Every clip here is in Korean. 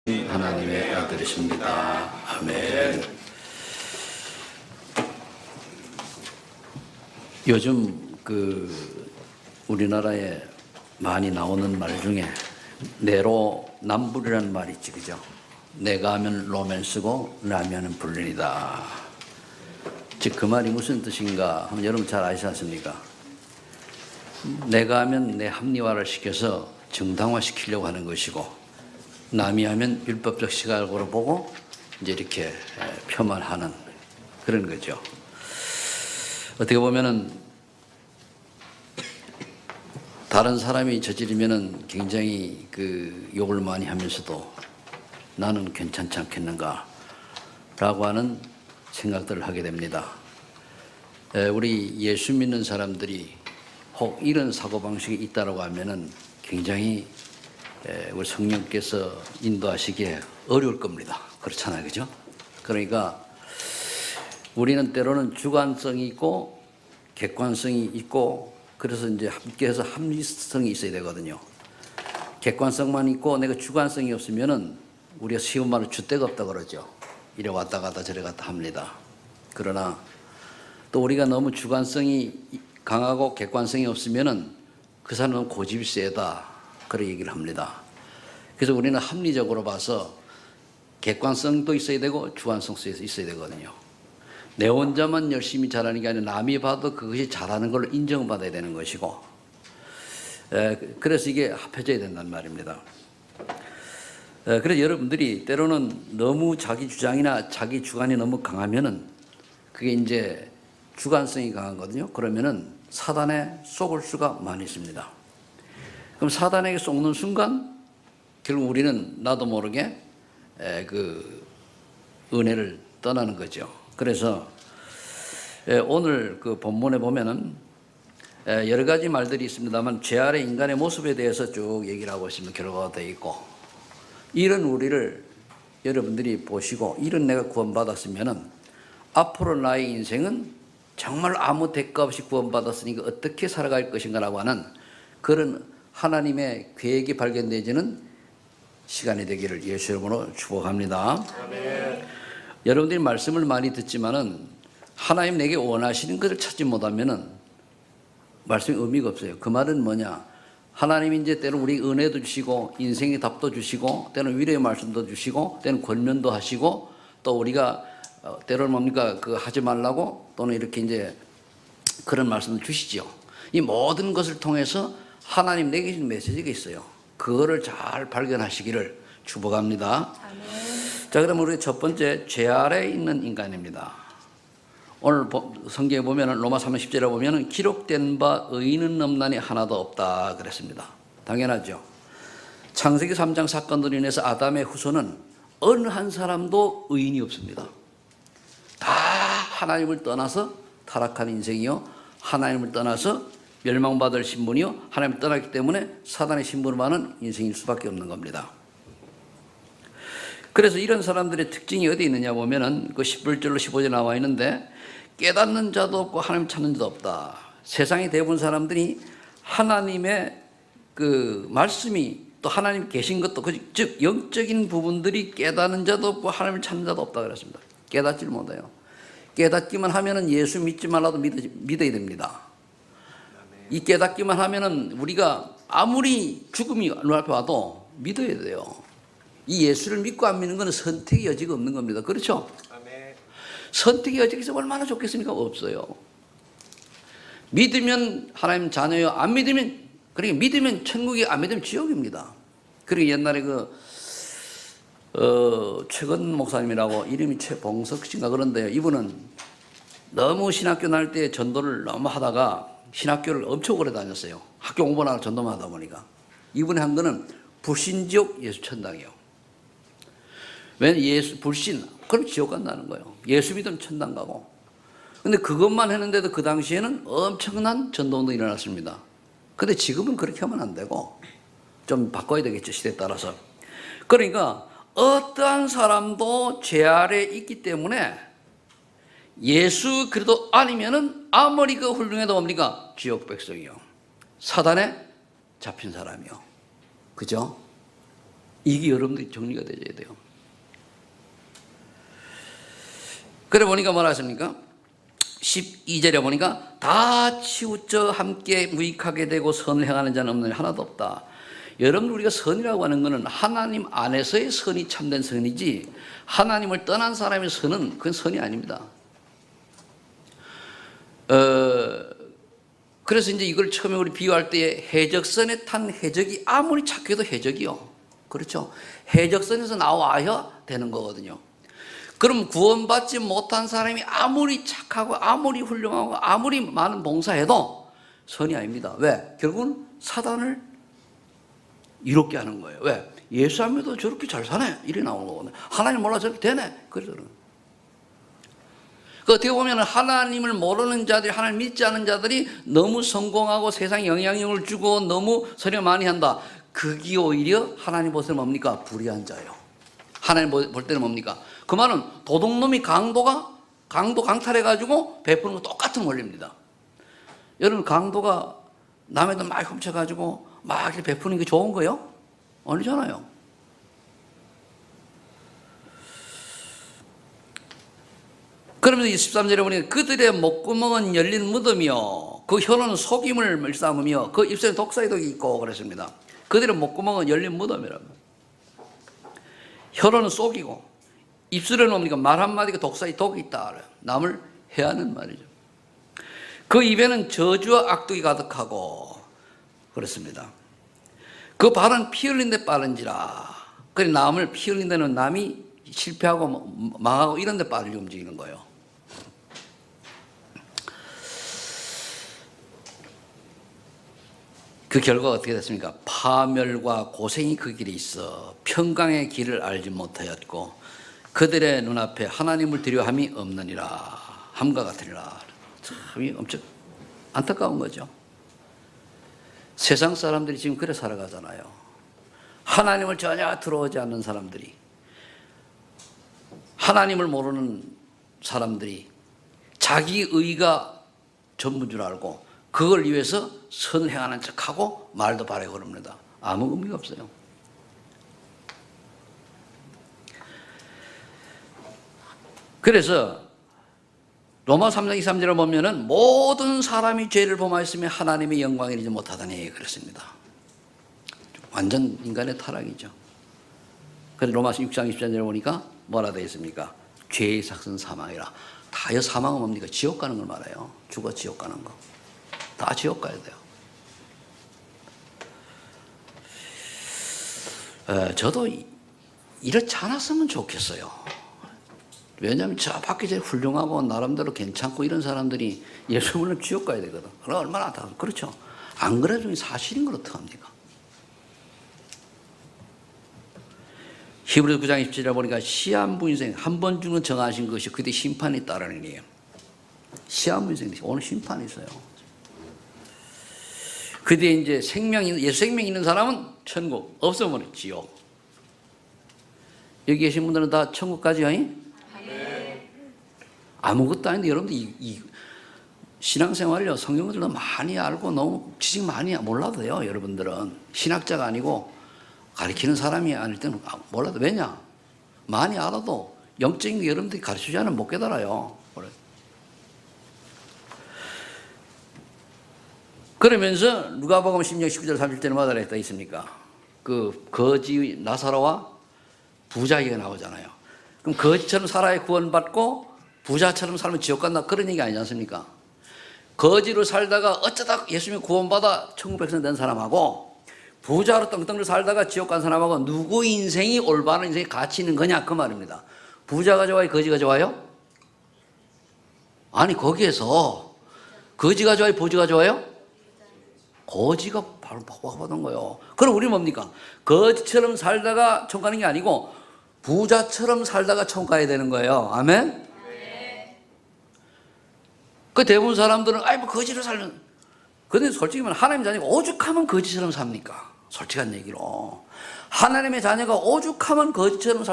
하나님의 아들이십니다. 아멘. 요즘 우리나라에 많이 나오는 말 중에 내로남불이라는 말이 있지, 그죠? 내가 하면 로맨스고 남이 하면 불륜이다. 즉 그 말이 무슨 뜻인가 하면 여러분 잘 아시지 않습니까? 내가 하면 내 합리화를 시켜서 정당화시키려고 하는 것이고, 남이 하면 율법적 시각으로 보고 이제 이렇게 폄하하는 그런 거죠. 어떻게 보면은 다른 사람이 저지르면은 굉장히 욕을 많이 하면서도 나는 괜찮지 않겠는가 라고 하는 생각들을 하게 됩니다. 우리 예수 믿는 사람들이 혹 이런 사고방식이 있다고 하면은 굉장히 우리 성령께서 인도하시기에 어려울 겁니다. 그렇잖아요, 그죠? 그러니까 우리는 때로는 주관성이 있고 객관성이 있고, 그래서 이제 함께해서 합리성이 있어야 되거든요. 객관성만 있고 내가 주관성이 없으면은 우리가 쉬운 말로 줏대가 없다 그러죠. 이래 왔다 갔다 저래 갔다 합니다. 그러나 또 우리가 너무 주관성이 강하고 객관성이 없으면은 그 사람은 고집이 세다, 그런 얘기를 합니다. 그래서 우리는 합리적으로 봐서 객관성도 있어야 되고 주관성도 있어야 되거든요. 내 혼자만 열심히 잘하는 게 아니라 남이 봐도 그것이 잘하는 걸로 인정받아야 되는 것이고, 그래서 이게 합해져야 된다는 말입니다. 그래서 여러분들이 때로는 너무 자기 주장이나 자기 주관이 너무 강하면은 그게 이제 주관성이 강하거든요. 그러면은 사단에 속을 수가 많이 있습니다. 그럼 사단에게 속는 순간 결국 우리는 나도 모르게 은혜를 떠나는 거죠. 그래서 오늘 본문에 보면은 여러 가지 말들이 있습니다만 죄 아래 인간의 모습에 대해서 쭉 얘기를 하고 있으면 결과가 되어 있고, 이런 우리를 여러분들이 보시고 이런 내가 구원받았으면은 앞으로 나의 인생은 정말 아무 대가 없이 구원받았으니까 어떻게 살아갈 것인가라고 하는 그런 하나님의 계획이 발견되지는 시간이 되기를 예수 이름으로 축복합니다. 아멘. 여러분들이 말씀을 많이 듣지만은 하나님 내게 원하시는 것을 찾지 못하면은 말씀이 의미가 없어요. 그 말은 뭐냐? 하나님이 이제 때로 우리 은혜도 주시고 인생의 답도 주시고 때로는 위로의 말씀도 주시고 때로는 권면도 하시고, 또 우리가 때로는 뭡니까? 하지 말라고 또는 이렇게 이제 그런 말씀을 주시죠. 이 모든 것을 통해서 하나님 내게 주신 메시지가 있어요. 그거를 잘 발견하시기를 축복합니다. 아멘. 자, 그럼 우리 첫 번째, 죄 아래에 있는 인간입니다. 오늘 성경에 보면은 로마 3장 10절에 보면은 기록된 바 의인은 없나니 하나도 없다 그랬습니다. 당연하죠. 창세기 3장 사건으로 인해서 아담의 후손은 어느 한 사람도 의인이 없습니다. 다 하나님을 떠나서 타락한 인생이요, 하나님을 떠나서 멸망받을 신분이요, 하나님을 떠났기 때문에 사단의 신분을 받는 인생일 수밖에 없는 겁니다. 그래서 이런 사람들의 특징이 어디 있느냐 보면은 11절로 15절 나와 있는데, 깨닫는 자도 없고 하나님 찾는 자도 없다. 세상의 대부분 사람들이 하나님의 말씀이 또 하나님 계신 것도, 즉 영적인 부분들이 깨닫는 자도 없고 하나님을 찾는 자도 없다 그랬습니다. 깨닫지를 못해요. 깨닫기만 하면은 예수 믿지 말라도 믿어야 됩니다. 이 깨닫기만 하면은 우리가 아무리 죽음이 눈앞에 와도 믿어야 돼요. 이 예수를 믿고 안 믿는 것은 선택의 여지가 없는 겁니다. 그렇죠? 아멘. 선택의 여지가 있으면 얼마나 좋겠습니까? 없어요. 믿으면 하나님 자녀요, 안 믿으면, 그러니까 믿으면 천국이, 안 믿으면 지옥입니다. 그리고 옛날에 최근 목사님이라고, 이름이 최봉석 씨인가 그런데요. 이분은 너무 신학교 다닐 때 전도를 너무 하다가 신학교를 엄청 오래 다녔어요. 학교 공부하다가 전도만 하다 보니까. 이분이 한 거는 불신지옥 예수천당이요. 왜냐면 불신, 그럼 지옥 간다는 거예요. 예수 믿으면 천당 가고. 근데 그것만 했는데도 그 당시에는 엄청난 전도운동이 일어났습니다. 근데 지금은 그렇게 하면 안 되고 좀 바꿔야 되겠죠, 시대에 따라서. 그러니까 어떠한 사람도 죄 아래에 있기 때문에 예수 그리스도 아니면은 아무리 훌륭해도 뭡니까? 지옥 백성이요, 사단에 잡힌 사람이요. 그죠? 이게 여러분들이 정리가 되어야 돼요. 그래 보니까 뭐라 하십니까? 12절에 보니까 다 치우쳐 함께 무익하게 되고 선을 행하는 자는 없느니 하나도 없다. 여러분, 우리가 선이라고 하는 것은 하나님 안에서의 선이 참된 선이지 하나님을 떠난 사람의 선은 그건 선이 아닙니다. 그래서 이제 이걸 처음에 우리 비유할 때 해적선에 탄 해적이 아무리 착해도 해적이요. 그렇죠? 해적선에서 나와야 되는 거거든요. 그럼 구원받지 못한 사람이 아무리 착하고 아무리 훌륭하고 아무리 많은 봉사해도 선이 아닙니다. 왜? 결국은 사단을 이롭게 하는 거예요. 왜? 예수 안 믿어도 저렇게 잘 사네. 이래 나오는 거거든요. 하나님 몰라 저렇게 되네. 그래서 그 어떻게 보면 하나님을 모르는 자들이, 하나님 믿지 않는 자들이 너무 성공하고 세상에 영향력을 주고 너무 선을 많이 한다. 그게 오히려 하나님 볼 때는 뭡니까? 불의한 자예요. 하나님 볼 때는 뭡니까? 그 말은 도둑놈이 강도 강탈해가지고 베푸는 거 똑같은 원리입니다. 여러분, 강도가 남의 돈 막 훔쳐가지고 막 이렇게 베푸는 게 좋은 거예요? 아니잖아요. 그러면서 13절에 보니 그들의 목구멍은 열린 무덤이요 그 혀는 속임을 일삼으며 그 입술에 독사의 독이 있고 그랬습니다. 그들의 목구멍은 열린 무덤이라고. 혀로는 속이고 입술에는 뭡니까? 말 한마디가 독사의 독이 있다. 남을 해하는 말이죠. 그 입에는 저주와 악독이 가득하고 그렇습니다. 그 발은 피 흘린 데 빠른지라. 그래 남을 피 흘린 데는 남이 실패하고 망하고 이런 데 빠르게 움직이는 거예요. 그 결과가 어떻게 됐습니까? 파멸과 고생이 그 길에 있어 평강의 길을 알지 못하였고 그들의 눈앞에 하나님을 두려워함이 없느니라. 함과 같으리라. 참 엄청 안타까운 거죠. 세상 사람들이 지금 그래 살아가잖아요. 하나님을 전혀 들어오지 않는 사람들이, 하나님을 모르는 사람들이 자기 의가 전부인 줄 알고 그걸 위해서 선을 행하는 척하고 말도 바라고 그럽니다. 아무 의미가 없어요. 그래서 로마 3장 23절을 보면은 모든 사람이 죄를 범하였으며 하나님의 영광을 이루지 못하다니 그랬습니다. 완전 인간의 타락이죠. 그래서 로마 6장 24절을 보니까 뭐라 되어 있습니까? 죄의 삭은 사망이라. 다 사망은 뭡니까? 지옥 가는 걸 말해요. 죽어 지옥 가는 거. 다 지옥 가야 돼요. 저도 이렇지 않았으면 좋겠어요. 왜냐하면 저 밖에 제일 훌륭하고 나름대로 괜찮고 이런 사람들이 예수 믿으면 지옥 가야 되거든. 그럼 얼마나 안타까워. 그렇죠. 안 그래도 사실인 걸 어떡합니까? 히브리서 9장 27절에 보니까 시한부 인생 한 번 죽는 정하신 것이 그때 심판이 따르는 일이에요. 시한부 인생 오늘 심판이 있어요. 그때 이제 예수 생명 있는 사람은 천국, 없으면 지옥. 여기 계신 분들은 다 천국 가지요? 네. 아무것도 아닌데 여러분들 이 신앙생활을요 성경들도 많이 알고 너무 지식 많이 몰라도 돼요. 여러분들은 신학자가 아니고 가르치는 사람이 아닐 때는 몰라도. 왜냐? 많이 알아도 영적인 게 여러분들이 가르치지 않으면 못 깨달아요. 그러면서 누가복음 16장 19절 30절에 뭐라 했다 있습니까? 그 거지 나사로와 부자 얘기가 나오잖아요. 그럼 거지처럼 살아야 구원받고 부자처럼 살면 지옥 간다 그런 얘기 아니지 않습니까? 거지로 살다가 어쩌다 예수님이 구원받아 천국 백성 된 사람하고 부자로 떵떵 살다가 지옥 간 사람하고 누구 인생이 올바른 인생이 가치 있는 거냐 그 말입니다. 부자가 좋아요? 거지가 좋아요? 아니 거기에서 거지가 좋아요? 부자가 좋아요? 거지가 바로 받은 거예요. 그럼 우리 뭡니까? 거지처럼 살다가 천국 가는 게 아니고 부자처럼 살다가 천국 가야 되는 거예요. 아멘? 네. 그 대부분 사람들은 뭐 거지로 살면, 근데 솔직히 말하면 하나님 자녀가 오죽하면 거지처럼 삽니까? 솔직한 얘기로 하나님의 자녀가 오죽하면 거지처럼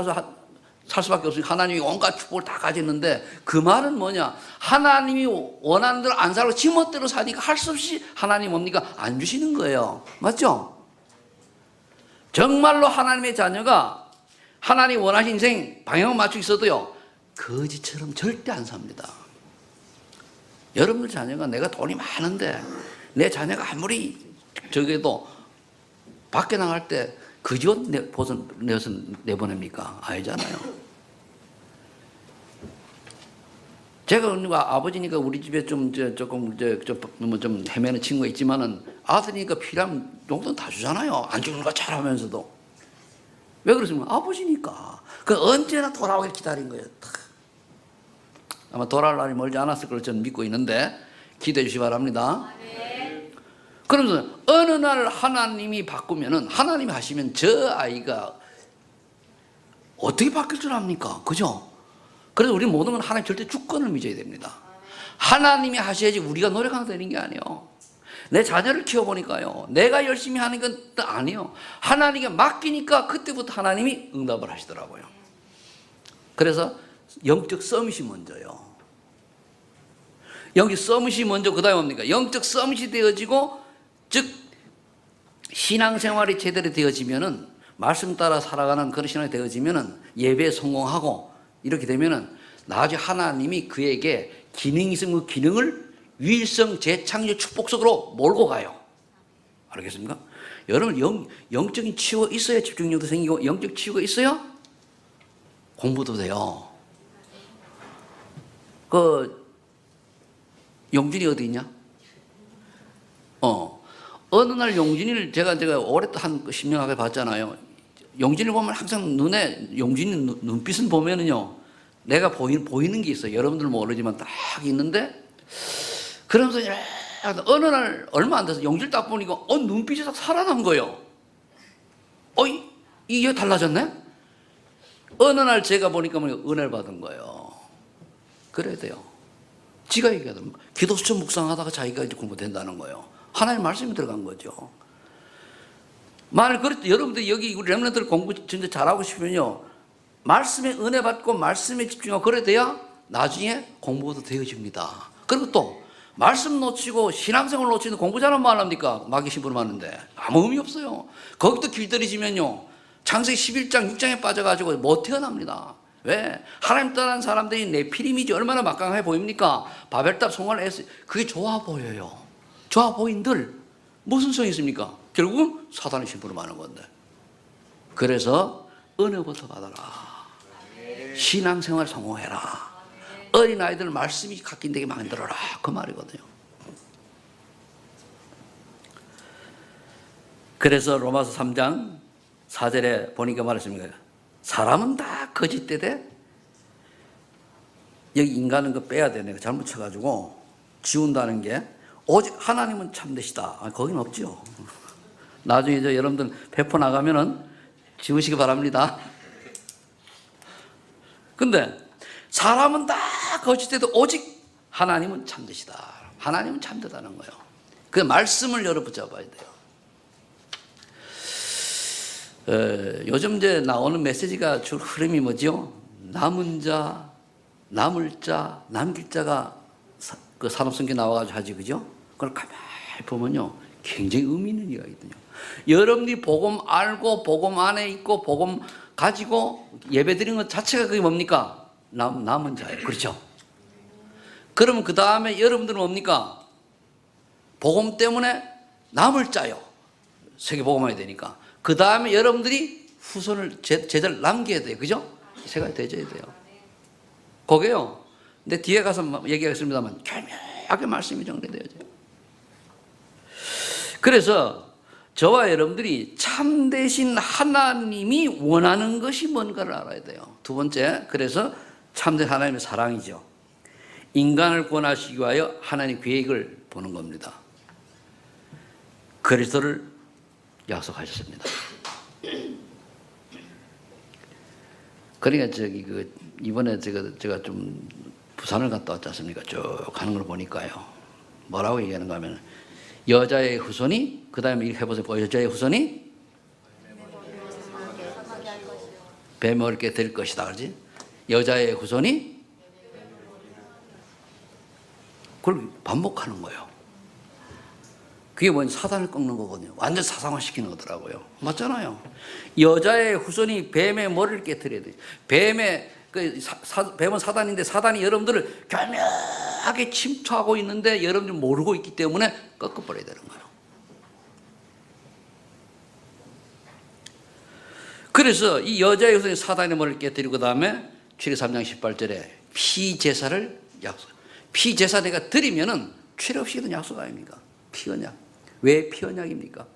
살 수밖에 없으니까 하나님이 온갖 축복을 다 가졌는데 그 말은 뭐냐? 하나님이 원하는 대로 안 살고 지멋대로 사니까 할 수 없이 하나님 뭡니까? 안 주시는 거예요. 맞죠? 정말로 하나님의 자녀가 하나님 원하신 인생 방향을 맞추고 있어도요, 거지처럼 절대 안 삽니다. 여러분들 자녀가 내가 돈이 많은데 내 자녀가 아무리 저게도 밖에 나갈 때 거지 옷 내서 내보냅니까? 아니잖아요. 제가 아버지니까 우리 집에 좀 헤매는 친구가 있지만은 아들이니까 필요한 용돈 다 주잖아요. 안 주는 거 잘하면서도. 왜 그러십니까? 아버지니까. 그 언제나 돌아오길 기다린 거예요. 아마 돌아올 날이 멀지 않았을 걸 저는 믿고 있는데 기대해 주시기 바랍니다. 그러면서 어느 날 하나님이 바꾸면은, 하나님이 하시면 저 아이가 어떻게 바뀔 줄 압니까? 그죠? 그래서 우리 모든 건 하나님 절대 주권을 믿어야 됩니다. 하나님이 하셔야지 우리가 노력하면 되는 게 아니에요. 내 자녀를 키워보니까요, 내가 열심히 하는 건 아니에요. 하나님께 맡기니까 그때부터 하나님이 응답을 하시더라고요. 그래서 영적 서밋이 먼저요. 영적 서밋이 먼저, 그 다음에 뭡니까? 영적 서밋이 되어지고, 즉 신앙생활이 제대로 되어지면은, 말씀 따라 살아가는 그런 신앙이 되어지면은 예배에 성공하고 이렇게 되면은 나중에 하나님이 그에게 기능이 있으면 그 기능을 위일성 재창조 축복속으로 몰고 가요. 알겠습니까? 여러분 영적인 치유가 있어야 집중력도 생기고, 영적 치유가 있어야 공부도 돼요. 용진이 어디 있냐? 어느 날 용진이를 제가 오래 한 10년 가까이 봤잖아요. 용진을 보면 항상 용진이 눈빛은 보면은요, 내가 보이는 게 있어요. 여러분들은 모르지만 딱 있는데, 그러면서 어느 날 얼마 안 돼서 용진을 딱 보니까 눈빛이 딱 살아난 거예요. 이게 달라졌네? 어느 날 제가 보니까 은혜를 받은 거예요. 그래야 돼요. 지가 얘기하더라고요. 기도 수첩 묵상하다가 자기가 이제 공부된다는 거예요. 하나님 말씀이 들어간 거죠. 만약 그렇게 여러분들 여기 우리 렘넌트들 공부 진짜 잘하고 싶으면요, 말씀에 은혜 받고 말씀에 집중하고 그래 돼야 나중에 공부도 되어집니다. 그리고 또 말씀 놓치고 신앙생활 놓치는 공부 잘하면 뭐 합니까? 마귀 심부름 하는데 아무 의미 없어요. 거기도 길들이지면요, 창세기 11장 6장에 빠져가지고 못 태어납니다. 왜? 하나님 떠난 사람들이 네피림이지 얼마나 막강해 보입니까? 바벨탑 성화를 했어요. 그게 좋아 보여요. 좋아 보인들 무슨 소용이 있습니까? 결국은 사단이 심부름하는 건데. 그래서 은혜부터 받아라. 신앙생활 성공해라. 어린아이들 말씀이 갓긴되게 만들어라. 그 말이거든요. 그래서 로마서 3장 4절에 보니까 말했습니다. 사람은 다 거짓되되, 여기 인간은 그 빼야 돼. 내가 잘못 쳐가지고 지운다는 게, 오직 하나님은 참되시다. 거긴 없죠. 나중에 여러분들 배포 나가면은 지우시기 바랍니다. 근데 사람은 다 거짓되도 오직 하나님은 참되시다. 하나님은 참되다는 거예요. 그 말씀을 열어 붙잡아야 돼요. 요즘 이제 나오는 메시지가 주 흐름이 뭐죠? 남은 자, 남을 자, 남길 자가 그 산업성경에 나와가지고 하지, 그죠? 그걸 가만히 보면요, 굉장히 의미 있는 이야기거든요. 여러분이 복음 알고 복음 안에 있고 복음 가지고 예배 드리는 것 자체가 그게 뭡니까? 남은 자예요. 그렇죠? 그러면 그 다음에 여러분들은 뭡니까? 복음 때문에 남을 자요. 세계 복음화해야 되니까. 그 다음에 여러분들이 후손을 제자를 남겨야 돼요. 그죠? 세 가지 되져야 돼요. 그게요, 근데 뒤에 가서 얘기하겠습니다만 교묘하게 말씀이 정리되어져요. 그래서 저와 여러분들이 참되신 하나님이 원하는 것이 뭔가를 알아야 돼요. 두 번째, 그래서 참된 하나님의 사랑이죠. 인간을 구원하시기 위하여 하나님의 계획을 보는 겁니다. 그리스도를 약속하셨습니다. 그러니까 이번에 제가 좀 부산을 갔다 왔지 않습니까? 쭉 가는 걸 보니까요, 뭐라고 얘기하는가 하면, 여자의 후손이, 그 다음에 이렇게 해보세요. 여자의 후손이 뱀을 얻게 될 것이다. 그러지? 여자의 후손이, 그걸 반복하는 거예요. 그게 뭐냐, 사단을 꺾는 거거든요. 완전 사상화시키는 거더라고요. 맞잖아요. 여자의 후손이 뱀의 머리를 깨트려야 돼요. 뱀은 사단인데 사단이 여러분들을 교묘하게 침투하고 있는데 여러분들 모르고 있기 때문에 꺾어버려야 되는 거예요. 그래서 이 여자의 후손이 사단의 머리를 깨뜨리고 그 다음에 출애굽 3장 18절에 피제사를 약속. 피제사 내가 드리면은 죄 없이 든 약속 아닙니까? 피언약. 왜 피언약입니까?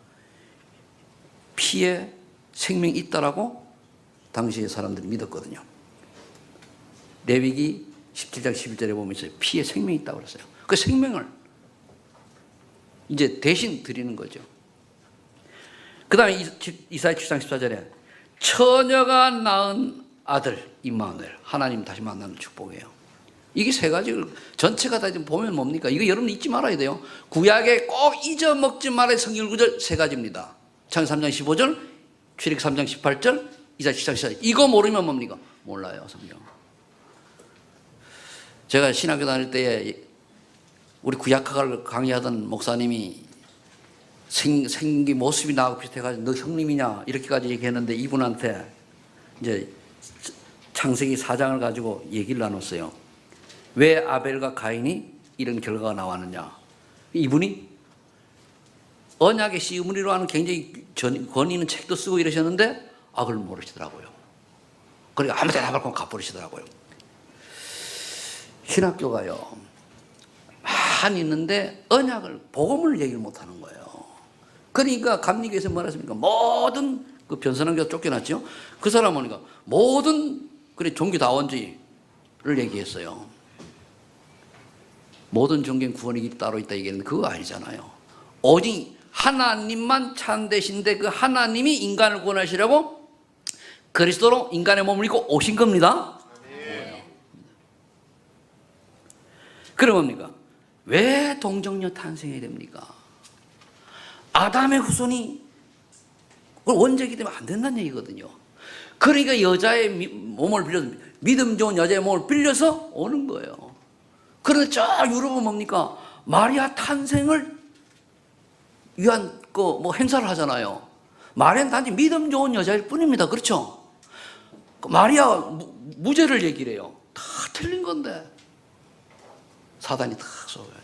피에 생명이 있다라고 당시의 사람들이 믿었거든요. 레위기 17장 11절에 보면 있어요. 피에 생명이 있다고 그랬어요. 그 생명을 이제 대신 드리는 거죠. 그 다음에 이사야 7장 14절에 처녀가 낳은 아들 임마누엘, 하나님 다시 만나는 축복이에요. 이게 세 가지를 전체가 다 보면 뭡니까? 이거 여러분 잊지 말아야 돼요. 구약에 꼭 잊어먹지 말아야 성경 구절 세 가지입니다. 창세기 3장 15절, 출애굽 3장 18절, 이사야 7장 14절. 이거 모르면 뭡니까? 몰라요, 성경. 제가 신학교 다닐 때에 우리 구약학을 강의하던 목사님이 생기 모습이 나하고 비슷해가지고 너 형님이냐 이렇게까지 얘기했는데 이분한테 이제 창세기 4장을 가지고 얘기를 나눴어요. 왜 아벨과 가인이 이런 결과가 나왔느냐. 이분이 언약의 씨으므리로 하는 굉장히 권위 있는 책도 쓰고 이러셨는데 그걸 모르시더라고요. 그러니까 아무 데나 말고 가버리시더라고요. 신학교가요 많이 있는데 언약을 복음을 얘기를 못하는 거예요. 그러니까 감리교에서 뭐라 했습니까? 모든 그 변선한교가 쫓겨났죠. 그 사람은 그러니까 모든 종교다원주의를 얘기했어요. 모든 종교는 구원의 길이 따로 있다 얘기했는데 그거 아니잖아요. 오직 하나님만 참되신데 그 하나님이 인간을 구원하시려고 그리스도로 인간의 몸을 입고 오신 겁니다. 그럼 뭡니까? 왜 동정녀 탄생해야 됩니까? 아담의 후손이 원죄이기 때문에 안 된다는 얘기거든요. 그러니까 여자의 몸을 빌려서 믿음 좋은 여자의 몸을 빌려서 오는 거예요. 그런데 저 유럽은 뭡니까? 마리아 탄생을 위한 행사를 하잖아요. 마리아는 단지 믿음 좋은 여자일 뿐입니다. 그렇죠? 마리아 무죄를 얘기를 해요. 다 틀린 건데 사단이 다 쏘아요.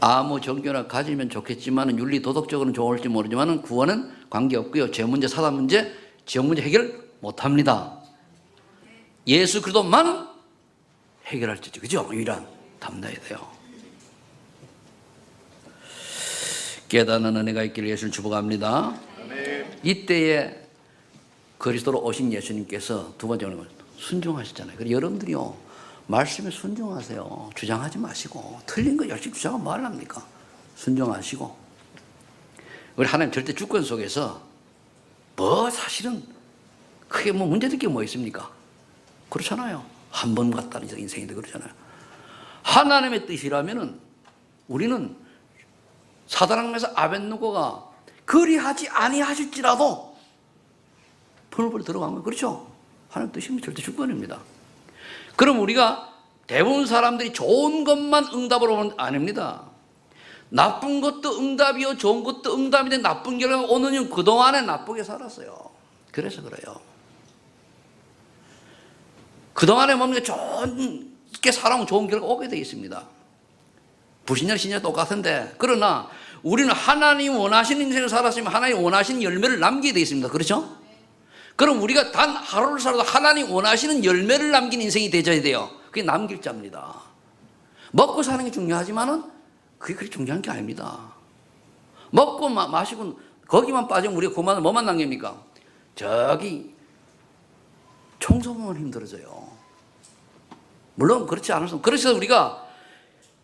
아무 종교나 가지면 좋겠지만 윤리 도덕적으로는 좋을지 모르지만 구원은 관계없고요. 죄 문제, 사단 문제, 지역 문제 해결 못합니다. 예수 그리스도만 해결할 수 있죠. 그죠? 유일한 담나야 돼요. 깨닫는 은혜가 있기를 예수를 축복합니다. 이때에 그리스도로 오신 예수님께서 두 번째로 순종하셨잖아요. 그래서 여러분들이요 말씀에 순종하세요. 주장하지 마시고 틀린 거 열심히 주장하면 뭐 하랍니까? 순종하시고 우리 하나님 절대 주권 속에서 사실은 크게 문제될 게 뭐 있습니까? 그렇잖아요. 한 번 갔다는 인생인데 그렇잖아요. 하나님의 뜻이라면은 우리는 사단왕에서 아벳노고가 그리하지 아니하실지라도 풀벌 들어간 거예요. 그렇죠? 하나님 뜻이면 절대 주권입니다. 그럼 우리가 대부분 사람들이 좋은 것만 응답으로 오는 아닙니다. 나쁜 것도 응답이요, 좋은 것도 응답인데 나쁜 결과가 오는 이유 그동안에 나쁘게 살았어요. 그래서 그래요. 그동안에 뭡니까? 좋게 살아오면 좋은 결과가 오게 되어 있습니다. 불신자, 신자 똑같은데 그러나 우리는 하나님 원하시는 인생을 살았으면 하나님 원하시는 열매를 남기게 되어 있습니다. 그렇죠? 그럼 우리가 단 하루를 살아도 하나님 원하시는 열매를 남긴 인생이 되어야 돼요. 그게 남길 자입니다. 먹고 사는 게 중요하지만은 그게 그렇게 중요한 게 아닙니다. 먹고 마시고 거기만 빠지면 우리가 그만 뭐만 남깁니까? 저기 청소보면 힘들어져요. 물론 그렇지 않았으면 그래서 우리가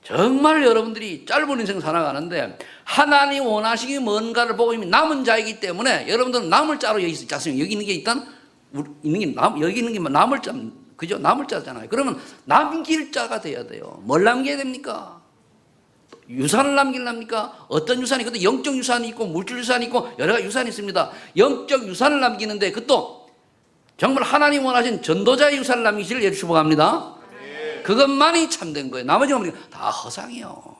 정말 여러분들이 짧은 인생 살아가는데 하나님 원하시기 뭔가를 보고 이미 남은 자이기 때문에 여러분들은 남을 자로 여기 있지 않습니까? 여기 있는 게 일단 여기 있는 게 남을 자, 그죠? 남을 자잖아요. 그러면 남길 자가 돼야 돼요. 뭘 남겨야 됩니까? 유산을 남기랍니까? 어떤 유산이? 그것도 영적 유산이 있고 물질 유산이 있고 여러 가지 유산이 있습니다. 영적 유산을 남기는데 그것도 정말 하나님 원하신 전도자의 유산을 남기시를 예를 축복합니다. 그것만이 참된 거예요. 나머지는 다 허상이에요.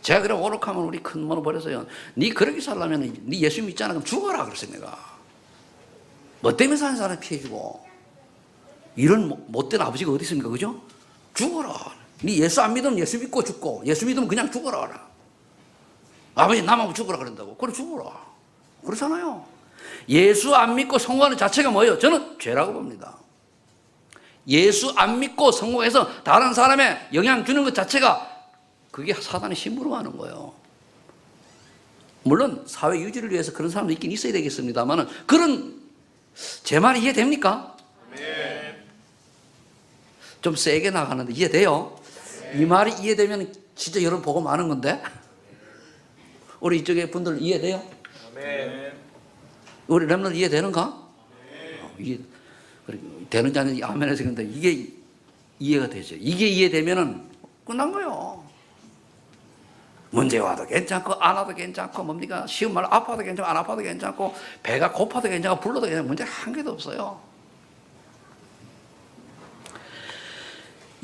제가 그럼 오락하면 우리 큰 모노 버려서요. 네 그렇게 살려면 네 예수 믿잖아. 그럼 죽어라 그랬어요 내가. 뭐 때문에 사는 사람 피해주고. 이런 못된 아버지가 어디 있습니까? 그죠? 죽어라. 네 예수 안 믿으면 예수 믿고 죽고, 예수 믿으면 그냥 죽어라. 아버지 나만 죽어라 그런다고. 그래 죽어라. 그렇잖아요. 예수 안 믿고 성공하는 자체가 뭐예요? 저는 죄라고 봅니다. 예수 안 믿고 성공해서 다른 사람에 영향 주는 것 자체가 그게 사단의 심부름 하는 거예요. 물론 사회 유지를 위해서 그런 사람도 있긴 있어야 되겠습니다만, 그런 제 말이 이해됩니까? 네. 좀 세게 나가는데 이해돼요? 네. 이 말이 이해되면 진짜 여러분 보고 많은 건데. 우리 이쪽에 분들 이해돼요? 네. 우리 렘넌트 이해되는가? 네. 이해 되는지 아닌지 아멘 해서 근데 이게 이해가 되죠. 이게 이해되면은 끝난 거예요. 문제 와도 괜찮고 안 와도 괜찮고 뭡니까? 쉬운 말 아파도 괜찮고 안 아파도 괜찮고 배가 고파도 괜찮고 불러도 괜찮고 문제 한 개도 없어요.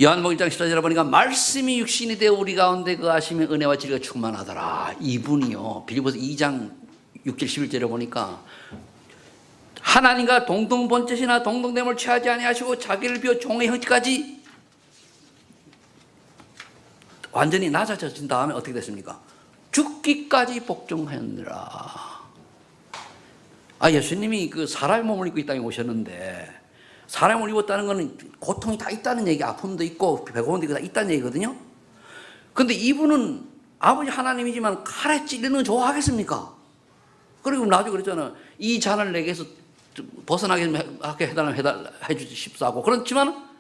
요한복음 1장 14절에 보니까 말씀이 육신이 되어 우리 가운데 거하시며 은혜와 진리가 충만하더라. 이분이요. 빌립보서 2장 6절 11절에 보니까 하나님과 동등본체시나 동등됨을 취하지 아니하시고 자기를 비워 종의 형체까지 완전히 낮아진 다음에 어떻게 됐습니까? 죽기까지 복종하였느라. 예수님이 그 사람의 몸을 입고 이 땅에 오셨는데, 사람의 몸을 입었다는 것은 고통이 다 있다는 얘기, 아픔도 있고 배고픔도 다 있다는 얘기거든요. 근데 이분은 아버지 하나님이지만 칼에 찔리는 거 좋아하겠습니까? 그리고 나중에 그랬잖아요. 이 잔을 내게서 벗어나게 해달라면 해주십사고. 그렇지만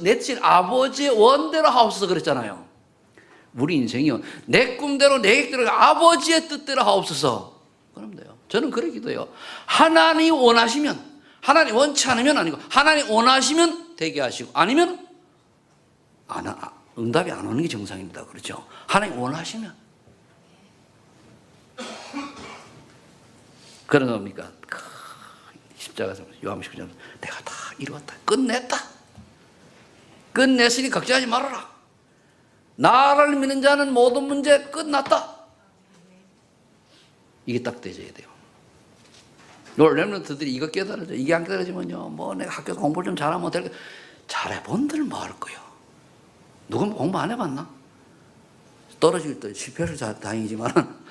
내 친 아버지의 원대로 하옵소서 그랬잖아요. 우리 인생이요. 내 꿈대로 내 계획대로 아버지의 뜻대로 하옵소서. 그러면 돼요. 저는 그렇게 기도해요. 하나님 원하시면, 하나님 원치 않으면 아니고, 하나님 원하시면 되게 하시고, 아니면 응답이 안 오는 게 정상입니다. 그렇죠? 하나님 원하시면. 그런 겁니까? 십자가에서 요한복음 19장 내가 다 이루었다. 끝냈다. 끝냈으니 걱정하지 말아라. 나를 믿는 자는 모든 문제 끝났다. 이게 딱 되져야 돼요. 렘넌트들이 이거 깨달아져. 이게 안 깨달아지면요, 뭐 내가 학교에서 공부를 좀 잘하면 될 거. 잘해본들 뭐 할 거예요? 누군 공부 안 해봤나? 떨어질 때 실패를 다행이지만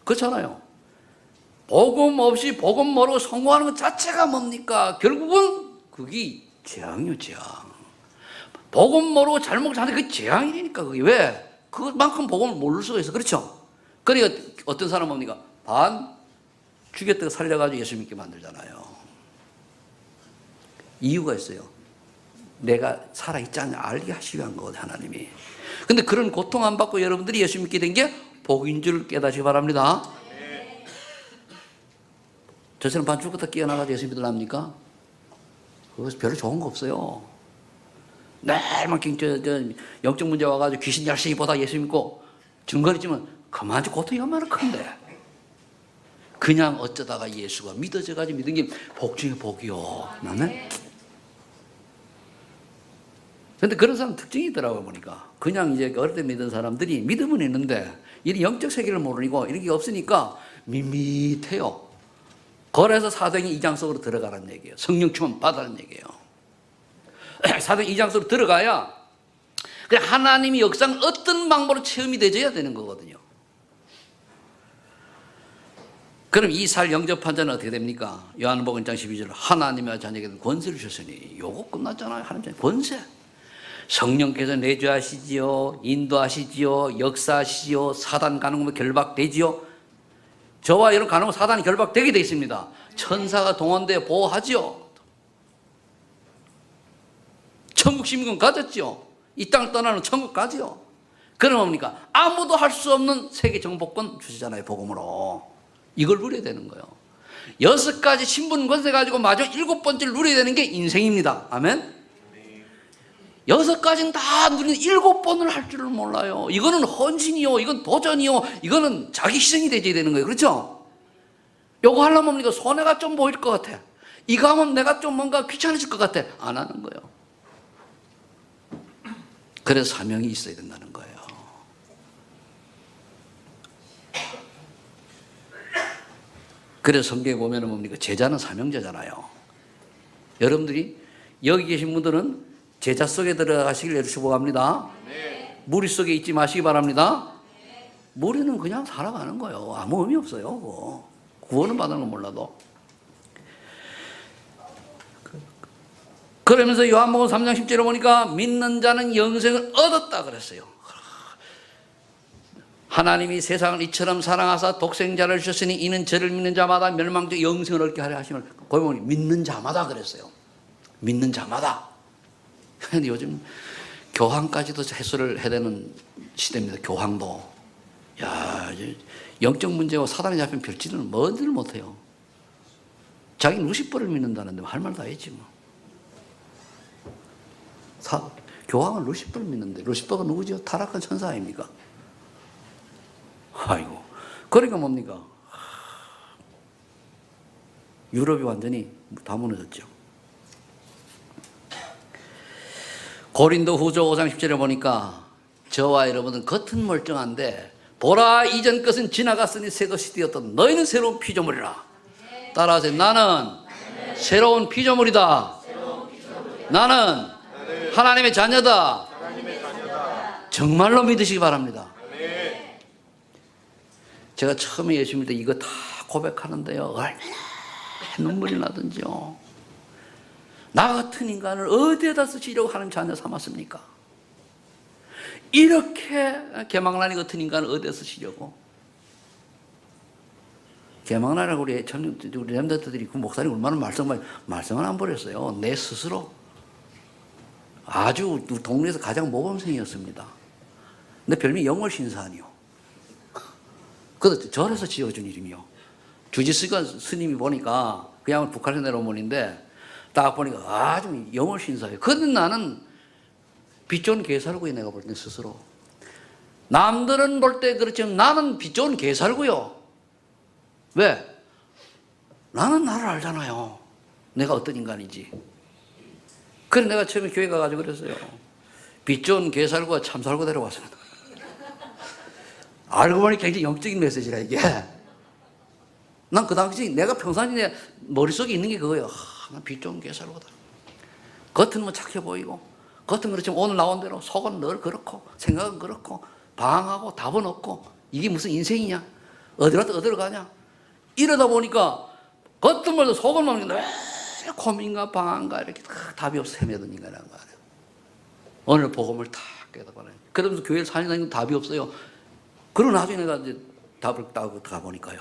그렇잖아요. 복음 없이 복음 모르고 성공하는 것 자체가 뭡니까? 결국은 그게 재앙이요, 재앙. 복음 모르고 잘못 사는 게 재앙이니까. 그게 왜? 그만큼 복음을 모를 수가 있어. 그렇죠? 그러니까 어떤 사람은 뭡니까? 죽였다가 살려가지고 예수 믿게 만들잖아요. 이유가 있어요. 내가 살아있지 않냐 알게 하시기 위한 거거든요, 하나님이. 근데 그런 고통 안 받고 여러분들이 예수 믿게 된 게 복인 줄 깨닫시기 바랍니다. 저처럼 반죽부터 끼어나가지고 예수 믿으랍니까? 그것은 별로 좋은 거 없어요. 매일만 영적 문제 와가지고 귀신 열심히 보다 예수 믿고 증거리지만 그만 좀 고통이 얼마나 큰데. 그냥 어쩌다가 예수가 믿어져가지고 믿은 게 복 중에 복이요. 나는. 근데 그런 사람 특징이 있더라고요, 보니까. 그냥 이제 어릴 때 믿은 사람들이 믿음은 있는데 이 영적 세계를 모르고 이런 게 없으니까 밋밋해요. 그래서 사도행전 2장 속으로 들어가라는 얘기예요. 성령 충만 받으라는 얘기예요. 사도행전 2장 속으로 들어가야 하나님이 역사는 어떤 방법으로 체험이 되져야 되는 거거든요. 그럼 이 살 영접한 자는 어떻게 됩니까? 요한복음 1장 12절 하나님의 자녀에게 권세를 주셨으니 요거 끝났잖아요. 하나님의 권세. 성령께서 내주하시지요, 인도하시지요, 역사하시지요, 사단 가는 결박되지요. 저와 여러분 가는 사단이 결박되게 되어 있습니다. 천사가 동원되어 보호하지요. 천국 시민권 가졌죠. 이 땅을 떠나는 천국 가지요. 그럼 뭡니까? 아무도 할 수 없는 세계 정복권 주시잖아요, 복음으로. 이걸 누려야 되는 거예요. 6가지 신분 권세 가지고 마지막 7번째를 누려야 되는 게 인생입니다. 아멘? 6가지는 다 누리는 7번을 할 줄을 몰라요. 이거는 헌신이요, 이건 도전이요, 이거는 자기 희생이 되어야 되는 거예요. 그렇죠? 요거 하려면 뭡니까? 손해가 좀 보일 것 같아. 이거 하면 내가 좀 뭔가 귀찮아질 것 같아. 안 하는 거예요. 그래서 사명이 있어야 된다는 거예요. 그래서 성경에 보면은 뭡니까? 제자는 사명제잖아요. 여러분들이 여기 계신 분들은 제자 속에 들어가시길 축복합니다. 무리 속에 있지 마시기 바랍니다. 무리는 그냥 살아가는 거예요. 아무 의미 없어요. 그거. 구원을 받는 건 몰라도. 그러면서 요한복음 3장 10절에 보니까 믿는 자는 영생을 얻었다 그랬어요. 하나님이 세상을 이처럼 사랑하사 독생자를 주셨으니 이는 저를 믿는 자마다 멸망적 영생을 얻게 하려 하심을, 거기 보니 믿는 자마다 그랬어요. 믿는 자마다. 그런데 요즘 교황까지도 해설을 해야 되는 시대입니다. 교황도. 야, 영적 문제와 사단에 잡힌 별짓은 뭐들 못해요. 자기는 루시퍼를 믿는다는데 할 말 다 했지 뭐. 교황은 루시퍼를 믿는데 루시퍼가 누구죠? 타락한 천사 아닙니까? 아이고. 그러니까 뭡니까? 유럽이 완전히 다 무너졌죠. 고린도 후서 5장 10절에 보니까 저와 여러분은 겉은 멀쩡한데 보라 이전 것은 지나갔으니 새 것이 되었다. 너희는 새로운 피조물이라. 따라하세요. 나는 새로운 피조물이다. 나는 하나님의 자녀다. 정말로 믿으시기 바랍니다. 제가 처음에 예수 믿을 때 이거 다 고백하는데요. 얼마나 눈물이 나든지요. 나 같은 인간을 어디에다 쓰시려고 하는 자녀 삼았습니까? 이렇게 개망나니 같은 인간을 어디에 쓰시려고? 개망나라고 우리 렘넌트들이 그 목사님 얼마나 말씀을 안 버렸어요. 내 스스로 아주 동네에서 가장 모범생이었습니다. 근데 별명이 영월신사니요. 그것도 절에서 지어준 이름이요. 주지스가 스님이 보니까 그냥 북한에서 내려온 분인데 딱 보니까 아주 영월신사예요. 그런데 나는 빛 좋은 개살구에 내가 볼 때 스스로. 남들은 볼 때 그렇지만 나는 빛 좋은 개살구요. 왜? 나는 나를 알잖아요. 내가 어떤 인간인지. 그래서 내가 처음에 교회 가가지고 그랬어요. 빛 좋은 개살구와 참살구 데려왔습니다. 알고 보니 굉장히 영적인 메시지라 이게. 난 그 당시 내가 평상시에 내 머릿속에 있는 게 그거예요. 난 빛 좋은 개살구다. 겉은 뭐 착해 보이고 겉은 그렇지만 오늘 나온 대로 속은 늘 그렇고 생각은 그렇고 방황하고 답은 없고 이게 무슨 인생이냐? 어디로 가냐? 이러다 보니까 겉은 말도 속은 말도 왜 고민과 방황과 이렇게 답이 없어 헤매던 인간이란 말이에요. 오늘 복음을 탁 깨닫고는 그러면서 교회를 4년 다니고 답이 없어요. 그러고 나중에 내가 이제 답을 따고 가보니까요.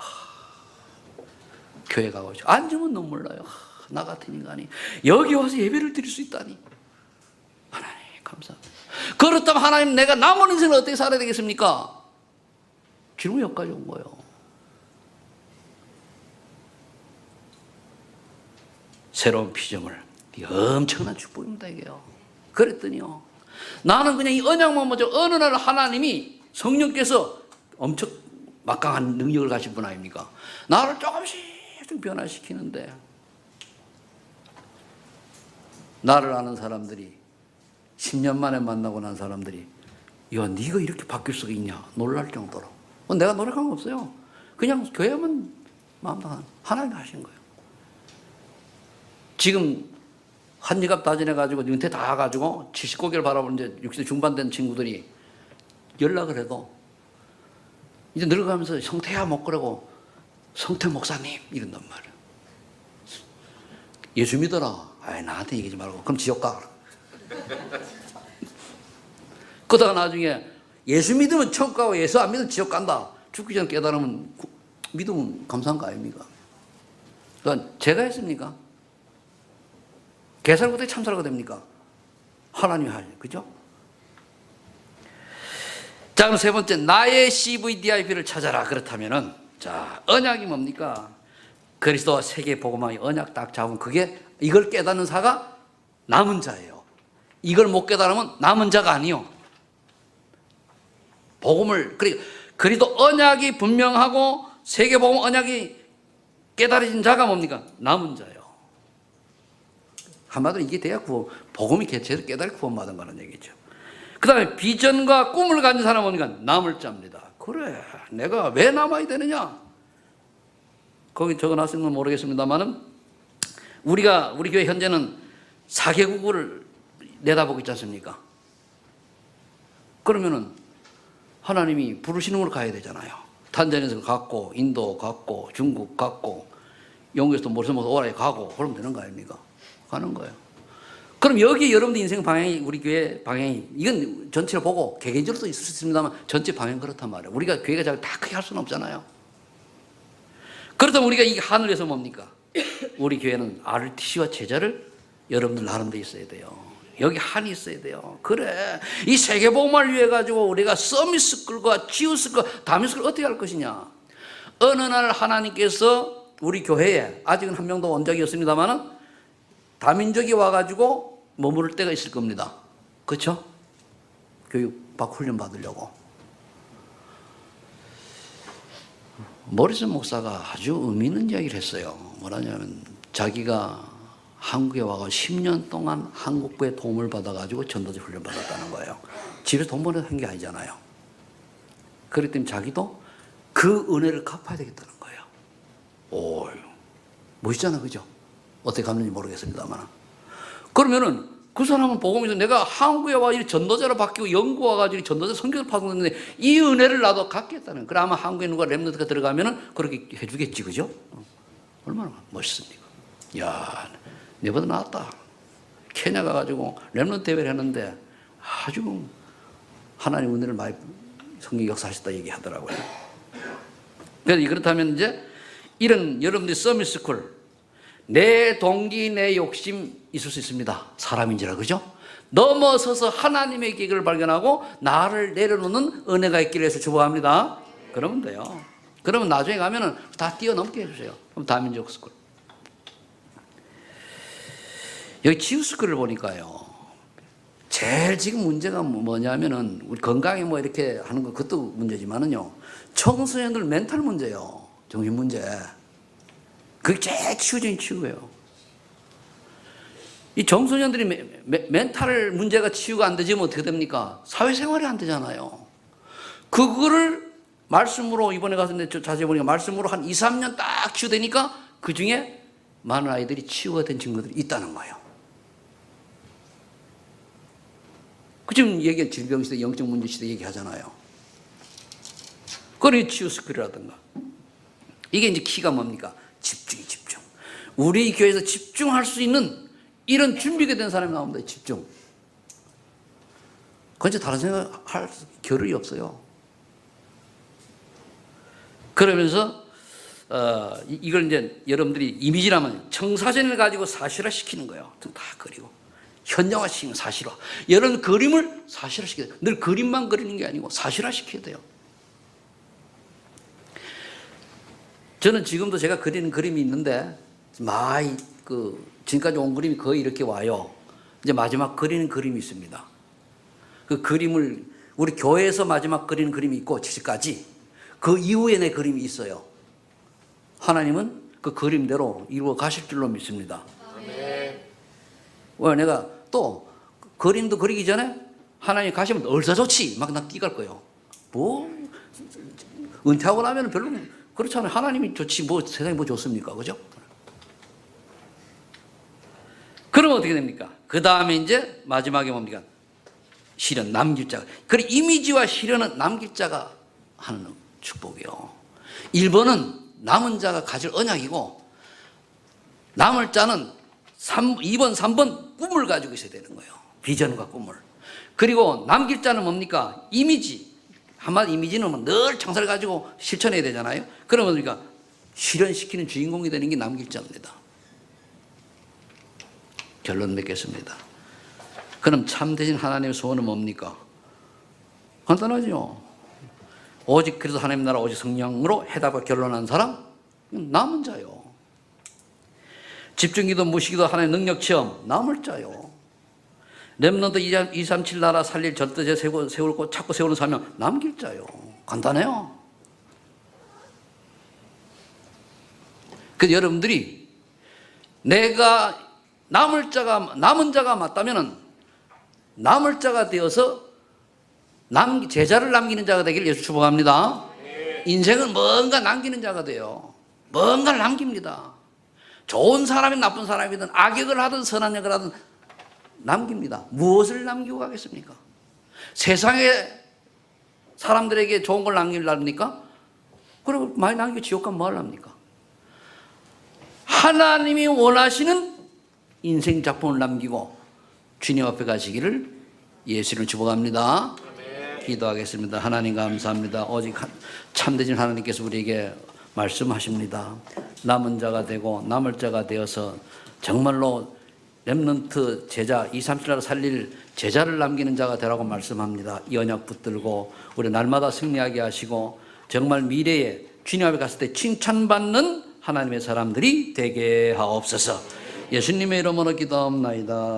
교회 가고 앉으면 눈물 나요. 나 같은 인간이 여기 와서 예배를 드릴 수 있다니. 하나님 감사합니다. 그렇다면 하나님 내가 남은 인생을 어떻게 살아야 되겠습니까? 질문이 여기까지 온 거예요. 새로운 피조물. 이게 엄청난 축복입니다 이게요. 그랬더니요. 나는 그냥 이 언약만 보죠. 어느 날 하나님이 성령께서 엄청 막강한 능력을 가진 분 아닙니까? 나를 조금씩 좀 변화시키는데 나를 아는 사람들이 10년 만에 만나고 난 사람들이 야 네가 이렇게 바뀔 수가 있냐 놀랄 정도로. 내가 노력한 거 없어요. 그냥 교회만 마음당 하나님 하신 거예요. 지금 한지갑 다 지내가지고 은퇴 다 가지고 70고개를 바라보는 이제 60대 중반 된 친구들이 연락을 해도 이제 늙어가면서 성태야 먹으라고 성태 목사님 이런단 말이에요. 예수 믿어라. 아이 나한테 얘기하지 말고 그럼 지옥 가. 그러다가 나중에 예수 믿으면 천국 가고 예수 안 믿으면 지옥 간다. 죽기 전에 깨달으면 믿으면 감사한 거 아닙니까? 그러니까 제가 했습니까? 개살구 대 참살구가 됩니까? 하나님이 하죠. 그죠? 자, 그럼 세 번째, 나의 CVDIP를 찾아라. 그렇다면은, 자, 언약이 뭡니까? 그리스도와 세계 복음화의 언약 딱 잡으면 그게 이걸 깨닫는 자가 남은 자예요. 이걸 못 깨달으면 남은 자가 아니요. 복음을, 그리도 언약이 분명하고 세계 복음 언약이 깨달아진 자가 뭡니까? 남은 자예요. 한마디로 이게 돼야 복음이 제대로 깨달아 구원받은 거라는 얘기죠. 그 다음에 비전과 꿈을 가진 사람은 뭡니까? 남을 자입니다. 그래, 내가 왜 남아야 되느냐? 거기 적어놨으면 모르겠습니다만은 우리 교회 현재는 4개국을 내다보고 있지 않습니까? 그러면은 하나님이 부르시는 곳으로 가야 되잖아요. 탄자니아에서 갔고, 인도 갔고, 중국 갔고, 영국에서도 무슨 오라에 가고, 그러면 되는 거 아닙니까? 가는 거예요. 그럼 여기 여러분들 인생 방향이, 우리 교회 방향이, 이건 전체를 보고 개개인적으로도 있을 수 있습니다만 전체 방향 그렇단 말이에요. 우리가 교회가 잘 다 크게 할 수는 없잖아요. 그렇다면 우리가 이 하늘에서 뭡니까? 우리 교회는 RTC와 제자를 여러분들 나름 데 있어야 돼요. 여기 한이 있어야 돼요. 그래, 이 세계복음을 위해 가지고 우리가 서밋스쿨과 지우스쿨, 다미스쿨 어떻게 할 것이냐. 어느 날 하나님께서 우리 교회에, 아직은 한 명도 온 적이 없습니다만 다민족이 와가지고 머무를 때가 있을 겁니다. 그렇죠? 교육받고 훈련 받으려고. 모리슨 목사가 아주 의미 있는 이야기를 했어요. 뭐라냐면 자기가 한국에 와서 10년 동안 한국부의 도움을 받아가지고 전도자 훈련 받았다는 거예요. 집에서 돈 벌어서 한 게 아니잖아요. 그렇기 때문에 자기도 그 은혜를 갚아야 되겠다는 거예요. 오, 멋있잖아, 그죠? 어떻게 갚는지 모르겠습니다만. 그러면은 그 사람은 복음에서 내가 한국에 와 전도자로 바뀌고 영국 와가지고 전도자 선교를 파송했는데 이 은혜를 나도 갖겠다는. 그래 아마 한국에 누가 렘넌트가 들어가면은 그렇게 해주겠지, 그죠? 얼마나 멋있습니까? 야, 내보다 낫다. 케냐 가가지고 렘넌트 대회를 했는데 아주 하나님 은혜를 많이 성경 역사하셨다 얘기하더라고요. 그래서 그렇다면 이제 이런 여러분들이 서밋스쿨, 내 동기, 내 욕심 있을 수 있습니다. 사람인지라, 그죠? 넘어서서 하나님의 계획을 발견하고 나를 내려놓는 은혜가 있기를 해서 축복합니다. 그러면 돼요. 그러면 나중에 가면은 다 뛰어넘게 해주세요. 그럼 다민족 스쿨. 여기 지우스쿨을 보니까요. 제일 지금 문제가 뭐냐면은 우리 건강에 뭐 이렇게 하는 거 그것도 문제지만은요. 청소년들 멘탈 문제요. 정신 문제. 그게 제일 치유적인 치유예요. 이 청소년들이 멘탈 문제가 치유가 안 되지면 어떻게 됩니까? 사회생활이 안 되잖아요. 그거를 말씀으로 이번에 가서 자세히 보니까 말씀으로 한 2, 3년 딱 치유되니까 그 중에 많은 아이들이 치유가 된 친구들이 있다는 거예요. 그 지금 얘기한 질병시대, 영적 문제시대 얘기하잖아요. 그러니 치유 스쿨이라든가. 이게 이제 키가 뭡니까? 집중. 우리 교회에서 집중할 수 있는 이런 준비가 된 사람이 나옵니다. 집중. 그건 이제 다른 생각할 겨를이 없어요. 그러면서 이걸 이제 여러분들이 이미지라면 청사진을 가지고 사실화시키는 거예요. 다 그리고 현장화시키는 사실화. 여러분 그림을 사실화시켜야 돼요. 늘 그림만 그리는 게 아니고 사실화시켜야 돼요. 저는 지금도 제가 그리는 그림이 있는데 많이 지금까지 온 그림이 거의 이렇게 와요. 이제 마지막 그리는 그림이 있습니다. 그 그림을 우리 교회에서 마지막 그리는 그림이 있고 지금까지 그 이후에 내 그림이 있어요. 하나님은 그 그림대로 이루어 가실 줄로 믿습니다. 왜 내가 또 그림도 그리기 전에 하나님 가시면 얼싸좋지 막 나 끼갈 거예요. 뭐 은퇴하고 나면 별로 그렇잖아요. 하나님이 좋지 뭐 세상에 뭐 좋습니까, 그죠? 그러면 어떻게 됩니까? 그 다음에 이제 마지막에 뭡니까? 실현, 남길 자가. 그래 이미지와 실현은 남길 자가 하는 축복이요. 1번은 남은 자가 가질 언약이고 남을 자는 2번, 3번 꿈을 가지고 있어야 되는 거예요. 비전과 꿈을. 그리고 남길 자는 뭡니까? 이미지. 한마디 이미지는 늘 창사를 가지고 실천해야 되잖아요. 그러면 우리가 실현시키는 주인공이 되는 게 남길 자입니다. 결론 맺겠습니다. 그럼 참되신 하나님의 소원은 뭡니까? 간단하죠. 오직 그래서 하나님 나라 오직 성령으로 해답과 결론한 사람 남은 자요. 집중기도 무시기도 하나님의 능력 체험 남을 자요. 렘넌트 237 나라 살릴 절대제 세우고 자꾸 세우는 사명 남길 자요. 간단해요. 그래서 여러분들이 내가 남은 자가 맞다면은 남을 자가 되어서 제자를 남기는 자가 되기를 예수 축복합니다. 인생은 뭔가 남기는 자가 돼요. 뭔가를 남깁니다. 좋은 사람이든 나쁜 사람이든 악역을 하든 선한 역을 하든 남깁니다. 무엇을 남기고 가겠습니까? 세상에 사람들에게 좋은 걸 남기려니까? 그리고 많이 남기고 지옥 가면 뭐 하려합니까? 하나님이 원하시는 인생 작품을 남기고 주님 앞에 가시기를 예수를 축복합니다. 기도하겠습니다. 하나님 감사합니다. 오직 참되신 하나님께서 우리에게 말씀하십니다. 남은 자가 되고 남을 자가 되어서 정말로 렘넌트 제자 2, 3, 7나라 살릴 제자를 남기는 자가 되라고 말씀합니다. 이 언약 붙들고 우리 날마다 승리하게 하시고 정말 미래에 주님 앞에 갔을 때 칭찬받는 하나님의 사람들이 되게 하옵소서. 예수님의 이름으로 기도합나이다.